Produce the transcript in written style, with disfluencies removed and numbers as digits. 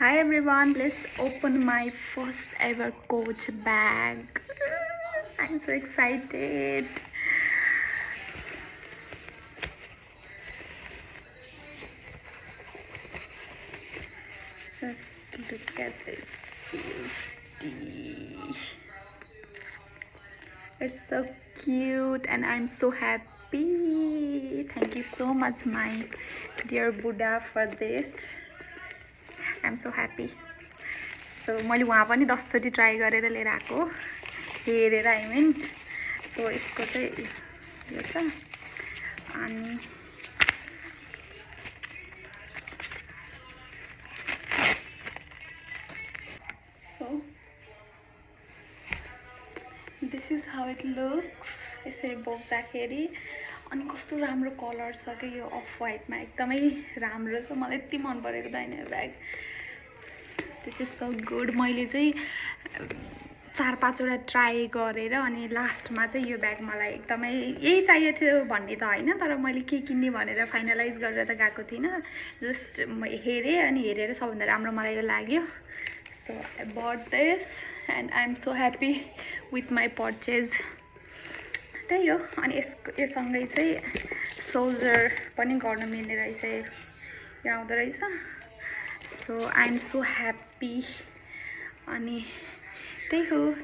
Hi everyone, let's open my first ever Coach bag. I'm so excited. Just look at this beauty. It's so cute and I'm so happy. Thank you so much, my dear Buddha, for this. I'm so happy. So मैले वहाँ पनि 10 चोटि try गरेर लिएर आएको हेरेर I mean so यसको चाहिँ यो छ अनि so this is how it looks. यसरी बोक्दाखेरि अनि कस्तो राम्रो कलर छ के यो अफ व्हाइटमा एकदमै राम्रो छ मलाई यति मन परेको छैन यो bag. This is so good. मैले चाहिँ 4-5 वटा ट्राई गरेर अनि लास्टमा चाहिँ यो ब्याग मलाई एकदमै यही चाहिएको थियो भन्ने त होइन तर मैले के किन्ने भनेर फाइनलाइज गरेर त गएको थिइनँ. जस्ट हेरेँ अनि हेरेर सबभन्दा राम्रो मलाई यो लाग्यो. So I but this and I am so happy with my purchase. त्यही हो. अनि योसँगै चाहिँ सोल्जर पनि गर्न मिल्ने रहेछ यो आउँदो रहेछ. So I am so happy. अनि त्यही हो.